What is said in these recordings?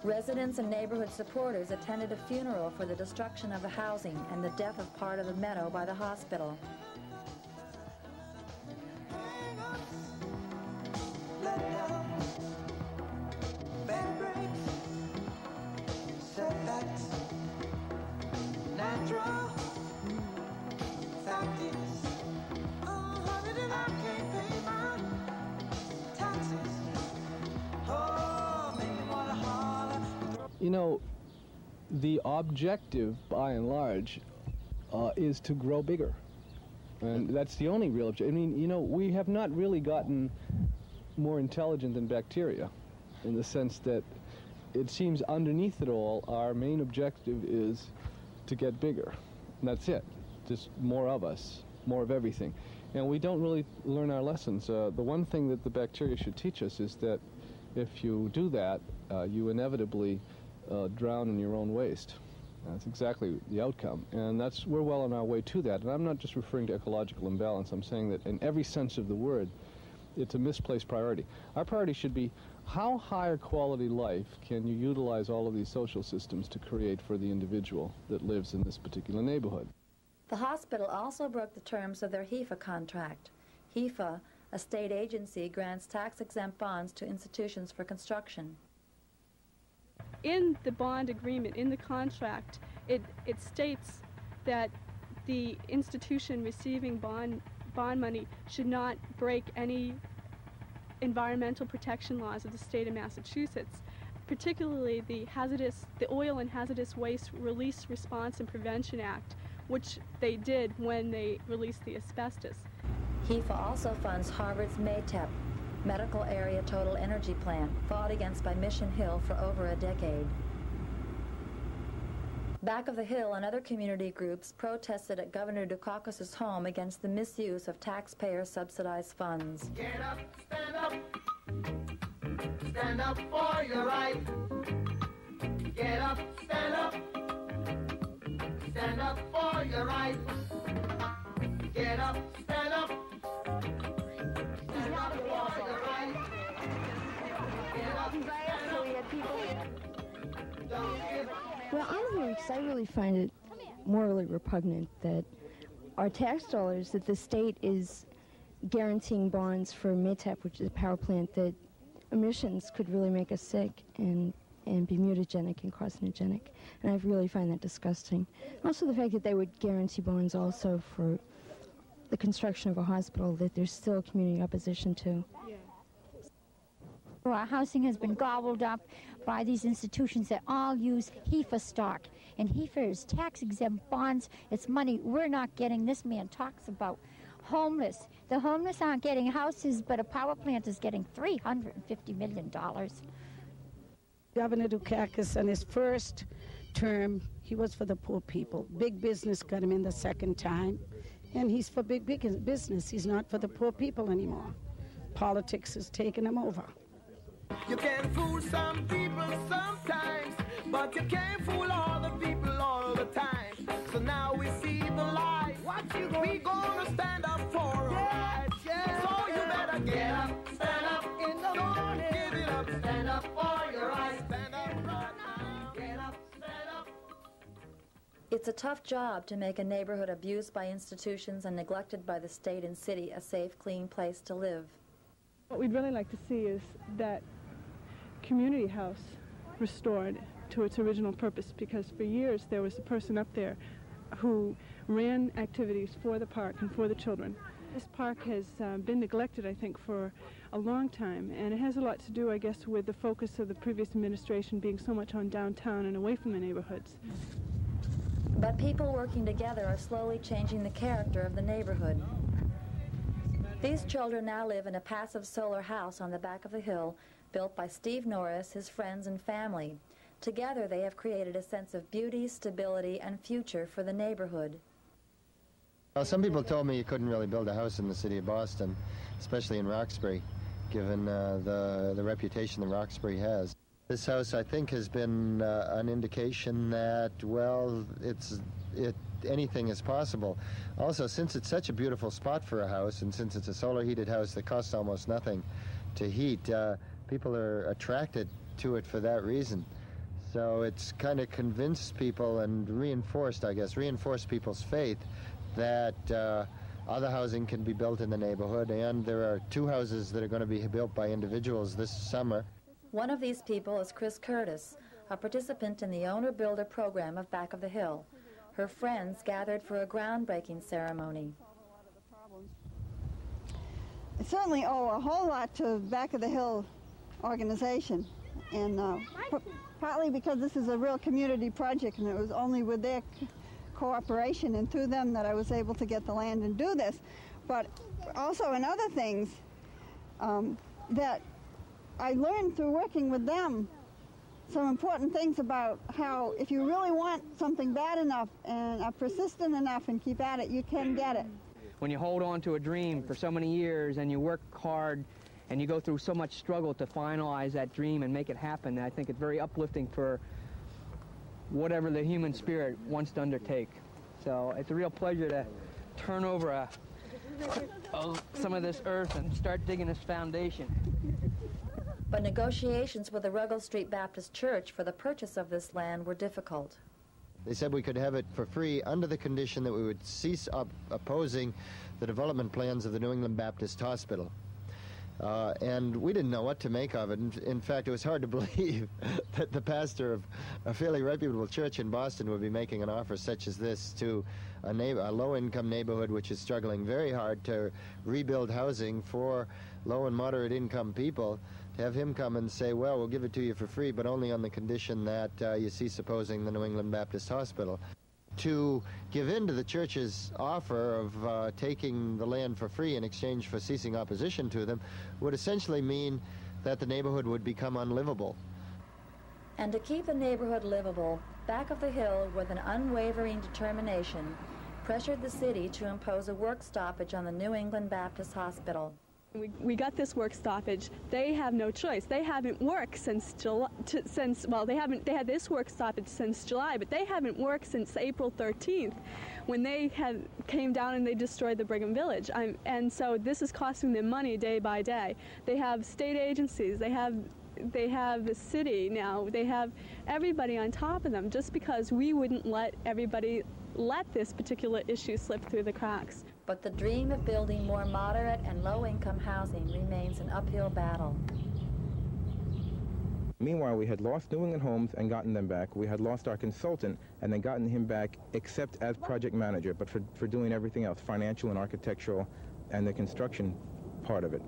Residents and neighborhood supporters attended a funeral for the destruction of the housing and the death of part of the meadow by the hospital. You know, the objective, by and large, is to grow bigger. And that's the only real objective. I mean, you know, we have not really gotten more intelligent than bacteria, in the sense that it seems underneath it all, our main objective is to get bigger. And that's it. Just more of us, more of everything. And we don't really learn our lessons. The one thing that the bacteria should teach us is that if you do that, you inevitably drown in your own waste. That's exactly the outcome, and we're well on our way to that. And I'm not just referring to ecological imbalance. I'm saying that in every sense of the word, it's a misplaced priority. Our priority should be, how higher quality life can you utilize all of these social systems to create for the individual that lives in this particular neighborhood? The hospital also broke the terms of their HEFA contract. HEFA, a state agency, grants tax-exempt bonds to institutions for construction. In the bond agreement, in the contract, it states that the institution receiving bond money should not break any environmental protection laws of the state of Massachusetts, particularly the Oil and Hazardous Waste Release, Response, and Prevention Act, which they did when they released the asbestos. HEFA also funds Harvard's MATEP, Medical Area Total Energy Plant, fought against by Mission Hill for over a decade. Back of the Hill and other community groups protested at Governor Dukakis's home against the misuse of taxpayer-subsidized funds. Get up, stand up for your right. Get up, stand up for your right. Get up, stand up. Well, I'm here because I really find it morally repugnant that our tax dollars, that the state is guaranteeing bonds for METEP, which is a power plant that emissions could really make us sick and be mutagenic and carcinogenic. And I really find that disgusting. Also the fact that they would guarantee bonds also for the construction of a hospital that there's still community opposition to. Our housing has been gobbled up by these institutions that all use HEFA stock. And HEFA is tax-exempt bonds. It's money we're not getting. This man talks about homeless. The homeless aren't getting houses, but a power plant is getting $350 million. Governor Dukakis, in his first term, he was for the poor people. Big business got him in the second time. And he's for big business. He's not for the poor people anymore. Politics has taken him over. You can fool some people sometimes, but you can't fool all the people all the time. So now we see the light. We gonna stand up for our rights. Yeah. So you better get up, stand up in the morning. Give it up, stand up for your rights. Stand up right now. Get up, stand up. It's a tough job to make a neighborhood abused by institutions and neglected by the state and city a safe, clean place to live. What we'd really like to see is that community house restored to its original purpose, because for years there was a person up there who ran activities for the park and for the children. This park has been neglected, I think, for a long time, and it has a lot to do, I guess, with the focus of the previous administration being so much on downtown and away from the neighborhoods. But people working together are slowly changing the character of the neighborhood. These children now live in a passive solar house on the back of the hill, built by Steve Norris, his friends, and family. Together, they have created a sense of beauty, stability, and future for the neighborhood. Well, some people told me you couldn't really build a house in the city of Boston, especially in Roxbury, given the reputation that Roxbury has. This house, I think, has been an indication that, well, anything is possible. Also, since it's such a beautiful spot for a house, and since it's a solar-heated house that costs almost nothing to heat, people are attracted to it for that reason. So it's kind of convinced people and reinforced people's faith that other housing can be built in the neighborhood, and there are 2 houses that are going to be built by individuals this summer. One of these people is Chris Curtis, a participant in the owner-builder program of Back of the Hill. Her friends gathered for a groundbreaking ceremony. I certainly owe a whole lot to Back of the Hill organization, and partly because this is a real community project, and it was only with their cooperation and through them that I was able to get the land and do this. But also in other things that I learned through working with them, some important things about how if you really want something bad enough and are persistent enough and keep at it, you can get it. When you hold on to a dream for so many years and you work hard and you go through so much struggle to finalize that dream and make it happen, I think it's very uplifting for whatever the human spirit wants to undertake. So it's a real pleasure to turn over some of this earth and start digging this foundation. But negotiations with the Ruggles Street Baptist Church for the purchase of this land were difficult. They said we could have it for free under the condition that we would cease opposing the development plans of the New England Baptist Hospital. And we didn't know what to make of it. In fact, it was hard to believe that the pastor of a fairly reputable church in Boston would be making an offer such as this to a low-income neighborhood which is struggling very hard to rebuild housing for low and moderate-income people. To have him come and say, well, we'll give it to you for free, but only on the condition that you cease opposing the New England Baptist Hospital. To give in to the church's offer of taking the land for free in exchange for ceasing opposition to them would essentially mean that the neighborhood would become unlivable. And to keep the neighborhood livable, Back of the Hill, with an unwavering determination, pressured the city to impose a work stoppage on the New England Baptist Hospital. We got this work stoppage. They have no choice. They haven't worked since July. They had this work stoppage since July, but they haven't worked since April 13th, when they came down and they destroyed the Brigham Village. And so this is costing them money day by day. They have state agencies. They have the city now. They have everybody on top of them, just because we wouldn't let this particular issue slip through the cracks. But the dream of building more moderate and low-income housing remains an uphill battle. Meanwhile, we had lost New England Homes and gotten them back. We had lost our consultant and then gotten him back, except as project manager, but for doing everything else, financial and architectural and the construction part of it.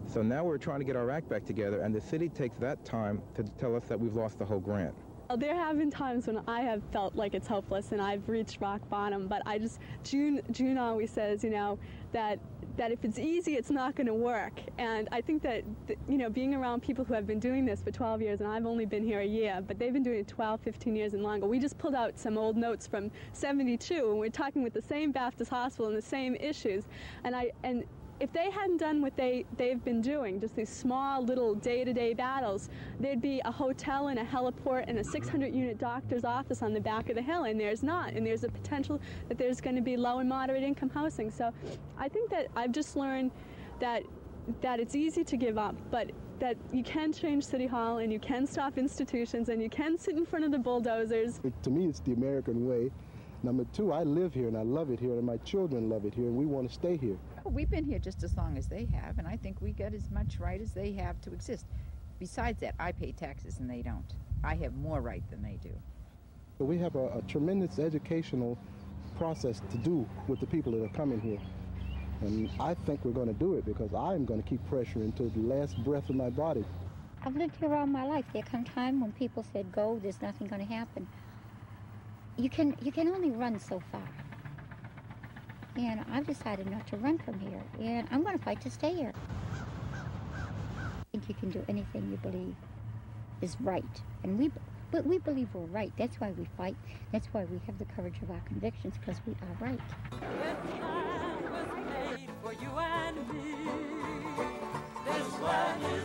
So now we're trying to get our act back together, and the city takes that time to tell us that we've lost the whole grant. There have been times when I have felt like it's hopeless and I've reached rock bottom, but June always says, that if it's easy, it's not going to work. And I think that, being around people who have been doing this for 12 years, and I've only been here a year, but they've been doing it 12, 15 years and longer. We just pulled out some old notes from '72, and we're talking with the same Baptist hospital and the same issues. And if they hadn't done what they've been doing, just these small little day-to-day battles, there'd be a hotel and a heliport and a 600-unit doctor's office on the back of the hill, and there's not. And there's a potential that there's going to be low and moderate income housing. So I think that I've just learned that it's easy to give up, but that you can change City Hall and you can stop institutions and you can sit in front of the bulldozers. To me, it's the American way. Number two, I live here and I love it here, and my children love it here, and we want to stay here. We've been here just as long as they have, and I think we get as much right as they have to exist. Besides that, I pay taxes and they don't. I have more right than they do. We have a tremendous educational process to do with the people that are coming here. And I think we're going to do it, because I'm going to keep pressure until the last breath of my body. I've lived here all my life. There come time when people said, go, there's nothing going to happen. You can only run so far. And I've decided not to run from here, and I'm going to fight to stay here. I think you can do anything you believe is right, and we believe we're right. That's why we fight. That's why we have the courage of our convictions, because we are right. The time was made for you and me. This one